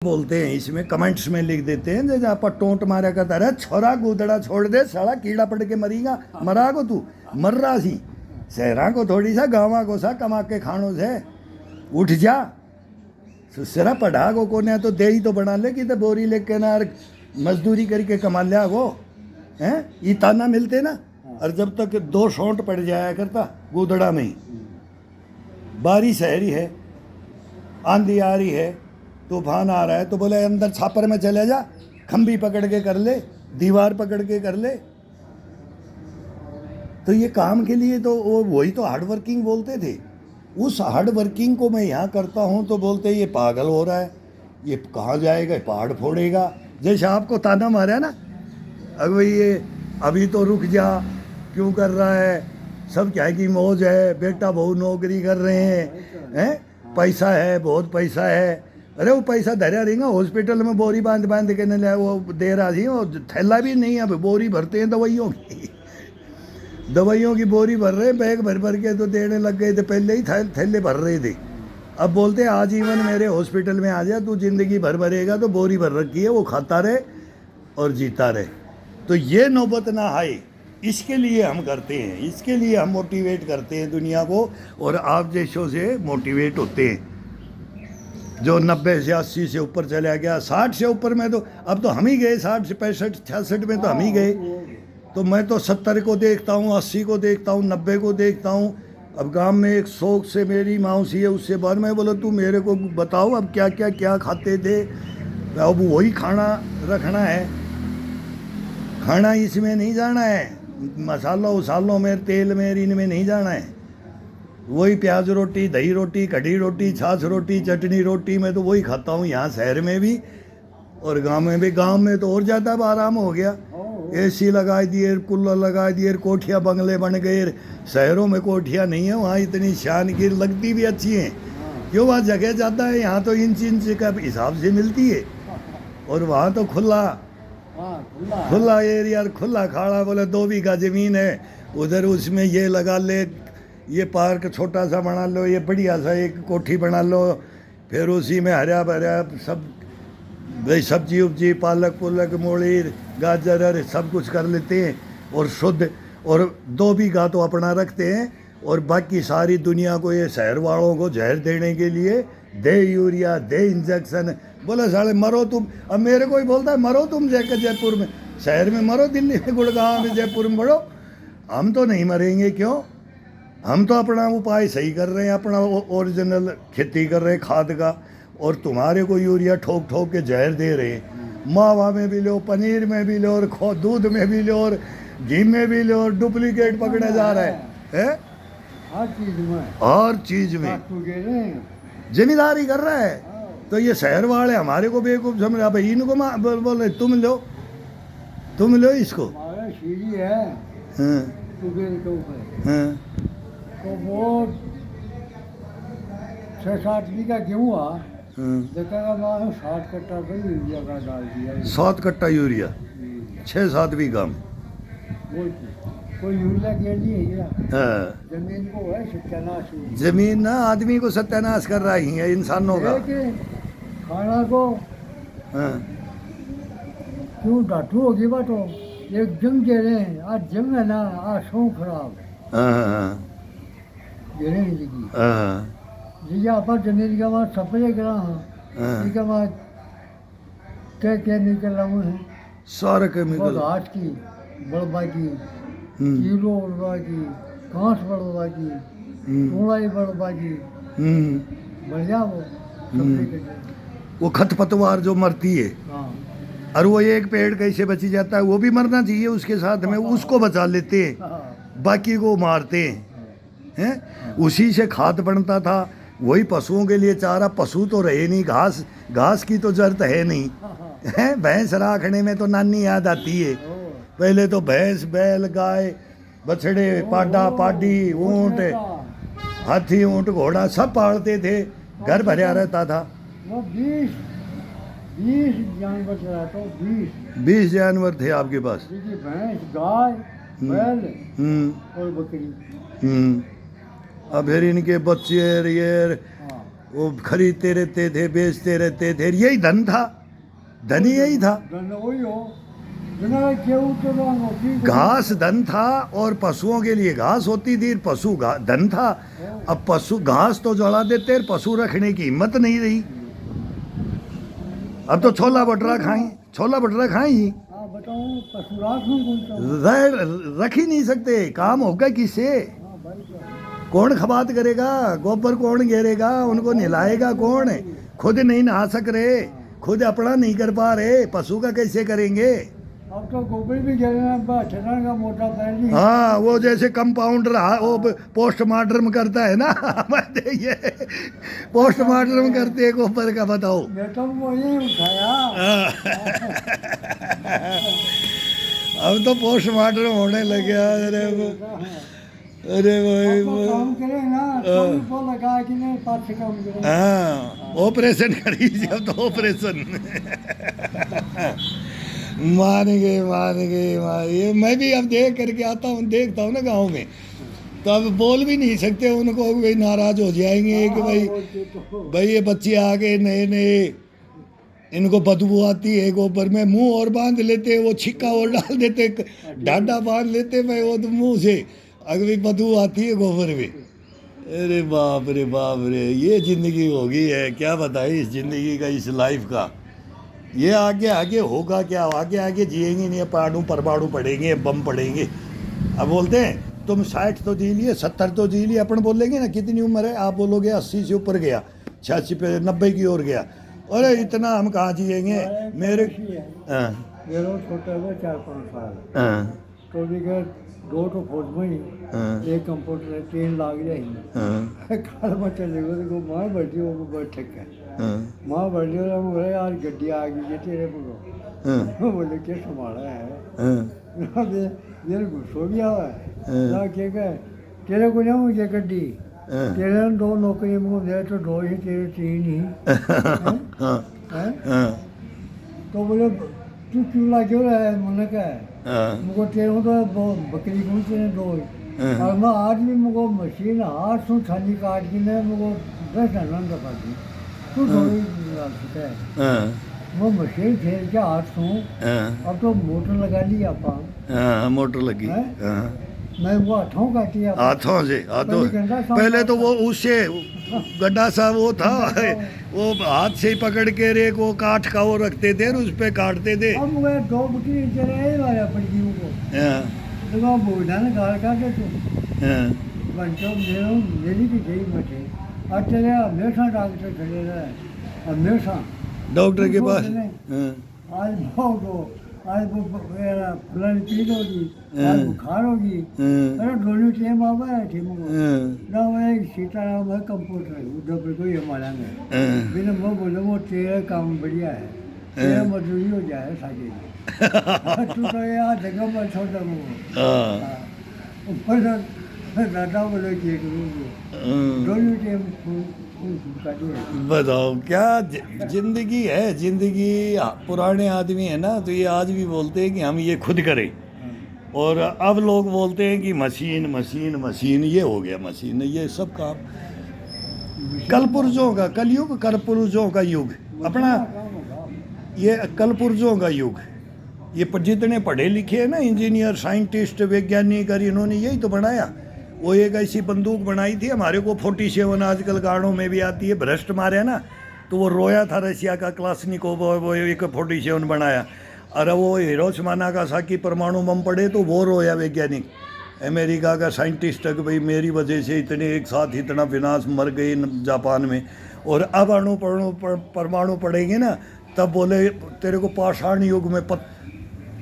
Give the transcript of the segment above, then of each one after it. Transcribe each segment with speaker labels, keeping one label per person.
Speaker 1: बोलते हैं इसमें कमेंट्स में लिख देते हैं जैसे आप टोंट मारा करता अरे छोरा गुदड़ा छोड़ दे साला कीड़ा पड़ के मरीगा मरा को तू मर रहा सी शहरा को थोड़ी सा गाँव को सा कमा के खानों से उठ जा सिरा पढ़ा को कोने तो दे ही तो बना ले कि तो बोरी लेके ना मजदूरी करके कमा लिया वो हैं ये ताना मिलते ना। और जब तक दो शौंट पड़ जाया करता गुदड़ा में ही बारिश है रही है आंधी आ रही है तूफान आ रहा है तो बोले अंदर छापर में चले जा खंबी पकड़ के कर ले दीवार पकड़ के कर ले। तो ये काम के लिए तो वही तो हार्ड वर्किंग बोलते थे। उस हार्ड वर्किंग को मैं यहाँ करता हूँ तो बोलते ये पागल हो रहा है ये कहाँ जाएगा पहाड़ फोड़ेगा। जैसे आपको ताना मारा ना अगर ये अभी तो रुक जा क्यों कर रहा है सब क्या की मौज है बेटा बहू नौकरी कर रहे हैं पैसा है बहुत पैसा है। अरे वो पैसा धरा रहेगा हॉस्पिटल में बोरी बांध बांध के न वो दे रहा थी वो थैला भी नहीं है अब बोरी भरते हैं दवाइयों की बोरी भर रहे हैं बैग भर भर के तो देने लग गए थे पहले ही थैले भर रहे थे। अब बोलते हैं आजीवन मेरे हॉस्पिटल में आ जा तू जिंदगी भर भरेगा तो बोरी भर रखी है वो खाता रहे और जीता रहे। तो ये नौबत ना आए इसके लिए हम करते हैं इसके लिए हम मोटिवेट करते हैं दुनिया को और आप जैसों से मोटिवेट होते हैं। जो 90 से 80 से ऊपर चला गया 60 से ऊपर में तो अब तो हम ही गए 60 से 65 66 में तो हम ही गए। तो मैं तो 70 को देखता हूँ 80 को देखता हूँ 90 को देखता हूँ। अब गांव में एक शौक से मेरी मौसी है उससे बाद में बोला तू मेरे को बताओ अब क्या खाते थे अब वही खाना रखना है खाना इसमें नहीं जाना है मसालों उसालों में तेल में इनमें नहीं जाना है। वही प्याज रोटी दही रोटी कढ़ी रोटी छाछ रोटी चटनी रोटी मैं तो वही खाता हूँ यहाँ शहर में भी और गांव में भी। गांव में तो और ज़्यादा आराम हो गया एसी लगा दिए कूलर लगा दिए कोठिया बंगले बन गए। शहरों में कोठिया नहीं है वहाँ इतनी शानगीर लगती भी अच्छी हैं क्यों वहाँ जगह ज़्यादा है। यहाँ तो इंच का हिसाब से मिलती है और वहाँ तो खुला एरिया खुला खाड़ा बोले 2 बीघा ज़मीन है उधर उसमें ये लगा ले ये पार्क छोटा सा बना लो ये बढ़िया सा एक कोठी बना लो फिर उसी में हरा भरा सब भाई सब्जी उब्जी पालक पुलक मूली गाजर सब कुछ कर लेते हैं और शुद्ध और 2 बीघा तो अपना रखते हैं और बाकी सारी दुनिया को ये शहर वालों को जहर देने के लिए दे यूरिया दे इंजेक्शन बोले साले मरो तुम। अब मेरे को ही बोलता है मरो तुम जयपुर में शहर में मरो दिल्ली में गुड़गांव में जयपुर में मरो हम तो नहीं मरेंगे क्यों हम तो अपना उपाय सही कर रहे हैं अपना ओरिजिनल खेती कर रहे हैं खाद का और तुम्हारे को यूरिया ठोक ठोक के जहर दे रहे हैं। मावा में भी लो पनीर में भी लो और दूध में भी लो और घी में भी लो और डुप्लीकेट पकड़ा जा रहा है हर चीज में जिम्मेदारी कर रहा है। तो ये शहर वाले हमारे को बेवकूफ समझ रहा भाई इनको बोले तुम लो इसको
Speaker 2: तो वो 6-7 बीघा गेहूँ हुआ 60 कट्टा तो यूरिया का डाल दिया
Speaker 1: 7 कट्टा यूरिया 6-7 बीघा में
Speaker 2: कोई यूरिया गेर नहीं है जमीन को है सत्यानाश
Speaker 1: जमीन ना आदमी को सत्यानाश कर रहा ही है इंसानों का
Speaker 2: खाना को क्यों डाटू होगी बात एक जंग दे रहे हैं आज जंग है ना आज सौ खराब है जमीन का वहाँ सप्रे करा क्या निकल रहा हूँ
Speaker 1: सारे केमिकल
Speaker 2: घास की बड़बा की कीलो बड़बा की कांस बड़बा की टूड़ाई बड़बा की बढ़िया
Speaker 1: वो खरपतवार जो मरती है और वो एक पेड़ कैसे बची जाता है वो भी मरना चाहिए उसके साथ में उसको बचा लेते हैं बाकी को मारते हैं उसी से खाद बनता था वही पशुओं के लिए चारा पशु तो रहे नहीं घास की तो जरूरत है नहीं है। भैंस राखने में तो नानी याद आती है पहले तो भैंस बैल गाय बछड़े पाडा पाडी ऊंट हाथी ऊंट घोड़ा सब पालते थे घर भरा रहता था।
Speaker 2: 20 जानवर चला तो
Speaker 1: 20 जानवर थे आपके पास
Speaker 2: भैंस गाय बैल और बकरी
Speaker 1: अब फिर इनके बच्चे ये वो खरीदते रहते थे, बेचते रहते थे, यही धन था, धन ही यही था।
Speaker 2: धन वही हो बिना केहू तो रहो ठीक है।
Speaker 1: घास धन था और पशुओं के लिए घास होती थी, पशु धन था। अब पशु घास तो जला देते हैं, पशु रखने की हिम्मत नहीं रही। अब तो छोला भटूरा खाएं, छोला भटूरा खाएं ही,
Speaker 2: हाँ बताओ पशुराज में कौन सा
Speaker 1: रख ही नहीं सकते। काम होगा किससे?
Speaker 2: हाँ भाई क्या
Speaker 1: कौन खबात करेगा? गोबर कौन घेरेगा? उनको नहलाएगा कौन? खुद नहीं नहा सक रहे, खुद अपना नहीं कर पा रहे, पशु का कैसे करेंगे?
Speaker 2: अब तो गोबर भी गिरना ठहरने का मोटा पैर
Speaker 1: हाँ, वो जैसे कंपाउंडर वो पोस्टमार्टम करता है ना ये पोस्टमार्टम करते हैं गोबर का, बताओ।
Speaker 2: मैं तो वो ही उठाया।
Speaker 1: अब तो पोस्टमार्टम होने लग गया। अरे भाई
Speaker 2: काम करे ना तो लगा कि नहीं पाँच से काम करे।
Speaker 1: हाँ, ऑपरेशन करी अब तो ऑपरेशन मान गए। ये मैं भी अब देख करके आता हूँ, देखता हूँ ना गांव में, तो अब बोल भी नहीं सकते उनको, भाई नाराज हो जाएंगे कि भाई ये बच्चे आ गए नए नए, इनको बदबू आती है गोबर में, मुंह और बांध लेते, वो छिक्का और डाल देते, डांडा बांध लेते भाई वो तो मुंह से, अगर बदबू आती है गोबर में। अरे बाप रे, ये ज़िंदगी हो गई है, क्या बताएं इस ज़िंदगी का, इस लाइफ का। ये आगे होगा क्या? आगे जिएंगे नहीं, परमाणु पढ़ेंगे, बम पढ़ेंगे। अब बोलते हैं तुम 60 तो जी लिए, 70 तो जी लिए, अपन बोलेंगे ना कितनी उम्र है, आप बोलोगे 80 से ऊपर गया, 86 पे 90 की ओर गया। अरे इतना हम कहाँ जिएंगे मेरे। हाँ
Speaker 2: मेरा छोटा है 4-5 साल,
Speaker 1: हाँ
Speaker 2: तो देखा 2 तो फौज में ही,
Speaker 1: हाँ,
Speaker 2: 1 कंप्यूटर है, 3 लाग जाए
Speaker 1: हाँ,
Speaker 2: कार में चले गए तो माँ बैठी वो बहुत ठक है,
Speaker 1: हाँ,
Speaker 2: माँ बैठी और बोले यार गड्डी आ गई है तेरे को।
Speaker 1: हाँ,
Speaker 2: बोले क्या संभाला है
Speaker 1: हाँ,
Speaker 2: ये गुस्सो गया हुआ है
Speaker 1: हाँ।
Speaker 2: ना, क्या कहे तेरे को ना मुझे गड्डी,
Speaker 1: हाँ।
Speaker 2: तेरे 2 नौकरी मुझे दे तो 2 ही तेरे 3 ही
Speaker 1: हाँ,
Speaker 2: हैं?
Speaker 1: हाँ,
Speaker 2: तो बोले तू चूल्हा क्यों रहा है, मैंने कहा
Speaker 1: हाँ,
Speaker 2: मुझको तेरे तो बकरी कौन से 2
Speaker 1: हाँ।
Speaker 2: और मैं आज भी मुझको मशीन हाथ से थाली काट की मैं मुझको 10 आनंद पाती तू थोड़ी सकता है
Speaker 1: हाँ,
Speaker 2: वो मशीन फेर के हाथ से
Speaker 1: हाँ,
Speaker 2: अब तो मोटर लगा ली आप
Speaker 1: हाँ, मोटर लगी।
Speaker 2: हैं?
Speaker 1: हाँ,
Speaker 2: मैं वो हाथों काटी आप
Speaker 1: हाथों से, हाथों पहले तो वो उससे गड्ढा सा वो था, वो हाथ से ही पकड़ के रे को काठ का वो रखते थे और उस पे काटते थे।
Speaker 2: अब मुझे 2 बकरी चले वाला पड़ गई वो
Speaker 1: हाँ,
Speaker 2: तो वो बोझा ने गाल काटे तो
Speaker 1: हाँ,
Speaker 2: बंचो मेरी भी गई मचे और चले हमेशा डॉक्टर खड़े रहे हमेशा
Speaker 1: डॉक्टर के पास।
Speaker 2: नहीं।
Speaker 1: हाँ,
Speaker 2: आज बहुत हो, आज वो फलानी पीड़ होगी, आज बुखार होगी,
Speaker 1: हाँ,
Speaker 2: अरे दोनों टाइम आवा है ठीक है
Speaker 1: हाँ,
Speaker 2: ना। वो एक सीताराम है कंप्यूटर है उधर पर कोई हमारा नहीं,
Speaker 1: हाँ,
Speaker 2: बिना वो बोले वो तेरा काम बढ़िया है, तेरा मजदूरी हो जाए सागे तू तो यार जगह पर छोड़ वो
Speaker 1: हाँ,
Speaker 2: ऊपर दादा बोले कि दोनों टाइम
Speaker 1: बताओ क्या जिंदगी है। जिंदगी पुराने आदमी है ना, तो ये आज भी बोलते हैं कि हम ये खुद करें, और अब लोग बोलते हैं कि मशीन मशीन मशीन, ये हो गया मशीन, ये सब काम। कलपुरुषों का कलयुग, कलपुरुषों का युग अपना, ये कलपुरुषों का युग। ये जितने पढ़े लिखे हैं ना, इंजीनियर, साइंटिस्ट, वैज्ञानिक, और इन्होंने यही तो बनाया। वो एक ऐसी बंदूक बनाई थी, हमारे को 47 आजकल गाड़ों में भी आती है, भ्रष्ट मारे ना, तो वो रोया था रशिया का क्लासनिकोव, वो एक 47 बनाया। अरे वो हिरोशिमा नागासाकी परमाणु बम पड़े तो वो रोया वैज्ञानिक, अमेरिका का साइंटिस्ट, कि भाई मेरी वजह से इतने एक साथ इतना विनाश मर गए जापान में। और अब परमाणु पड़ेंगे ना, तब बोले तेरे को पाषाण युग में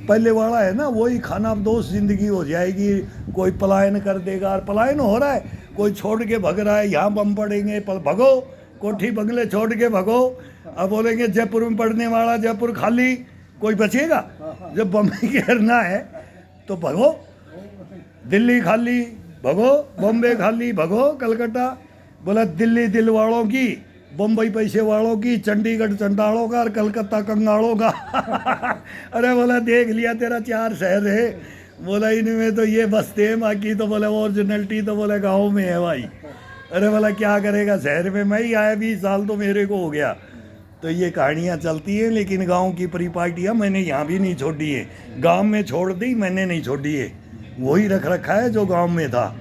Speaker 1: पहले वाला है ना, वही खाना दोष जिंदगी हो जाएगी। कोई पलायन कर देगा, और पलायन हो रहा है, कोई छोड़ के भग रहा है, यहाँ बम पड़ेंगे, भगो, कोठी बंगले छोड़ के भगो। अब बोलेंगे जयपुर में पड़ने वाला, जयपुर खाली, कोई बचेगा? जब बम गिरना है तो भगो, दिल्ली खाली भगो, बॉम्बे खाली भगो, कलकत्ता। बोला दिल्ली दिल वालों की, बम्बई पैसे वालों की, चंडीगढ़ चंडालों का, और कलकत्ता कंगालों का। अरे बोला देख लिया तेरा 4 शहर है, बोला इनमें तो ये बसते हैं, बाकी तो बोले ओरिजिनलिटी तो बोले गाँव में है भाई। अरे वाला क्या करेगा शहर में, मैं ही आया 20 साल तो मेरे को हो गया। तो ये कहानियाँ चलती हैं, लेकिन गांव की परिपाटियाँ मैंने यहाँ भी नहीं छोड़ी है। गांव में छोड़ दी, मैंने नहीं छोड़ी है, वही रख रखा है जो गांव में था।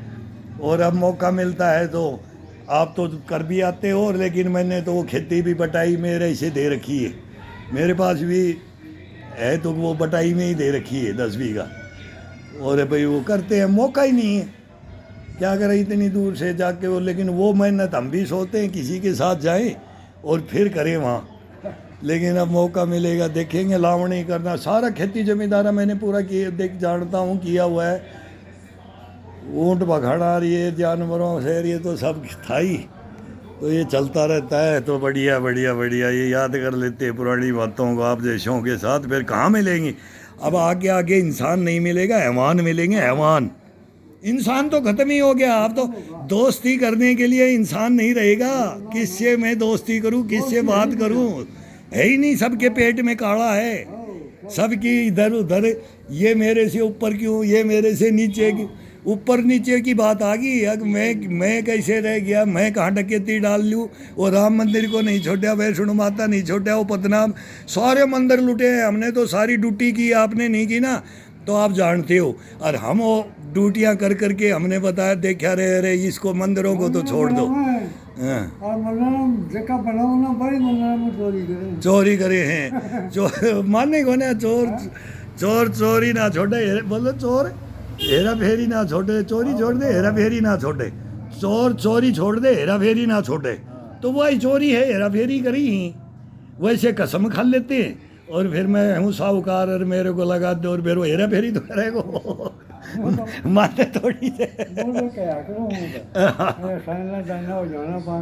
Speaker 1: और अब मौका मिलता है तो आप तो कर भी आते हो, लेकिन मैंने तो वो खेती भी बटाई मेरे से दे रखी है। मेरे पास भी है तो वो बटाई में ही दे रखी है 10 बीघा। और भाई वो करते हैं, मौका ही नहीं है, क्या करें इतनी दूर से जाके वो। लेकिन वो मेहनत हम भी सोचते हैं किसी के साथ जाएं और फिर करें वहाँ। लेकिन अब मौका मिलेगा, देखेंगे। लावणी करना सारा खेती जमींदारा मैंने पूरा किया, देख जानता हूँ, किया हुआ है। ऊँट बखाड़ा ये जानवरों से ये तो सब था ही, तो ये चलता रहता है। तो बढ़िया बढ़िया बढ़िया, ये याद कर लेते हैं पुरानी बातों को आप जैसों के साथ। फिर कहाँ मिलेंगी अब, आगे आगे इंसान नहीं मिलेगा, हैवान मिलेंगे, हैवान। इंसान तो खत्म ही हो गया। अब तो दोस्ती करने के लिए इंसान नहीं रहेगा। किससे मैं दोस्ती करूं, किससे बात करूं, है ही नहीं। सबके पेट में काढ़ा है, सबकी इधर उधर, ये मेरे से ऊपर क्यों, ये मेरे से नीचे क्यों। ऊपर नीचे की बात आ गई। अब मैं कैसे रह गया, मैं कहाँ डकैती डाल लूँ। वो राम मंदिर को नहीं छोड़ा, वैष्णो माता नहीं छोड़ा, वो पदनाम, सारे मंदिर लुटे हैं हमने तो। सारी ड्यूटी की, आपने नहीं की ना, तो आप जानते हो। और हम वो ड्यूटियाँ कर करके हमने बताया, देखा रे अरे इसको मंदिरों को तो छोड़ दो। हाँ।
Speaker 2: और मतलब जगह बनाओ ना बड़ी मंदिर में
Speaker 1: चोरी करे हैं माने को ना, चोर चोरी ना छोड़े, बोलो चोर हेरा फेरी ना छोड़े। चोरी छोड़ दे, हेरा फेरी ना छोड़े। चोर चोरी छोड़ दे, हेरा फेरी ना छोड़े। तो वही चोरी है, हेरा फेरी करी ही। वैसे कसम खा लेते हैं और फिर मैं हूँ साहूकार और मेरे को लगा दो, और फिर वो हेरा फेरी तो करेगो माने थोड़ी से।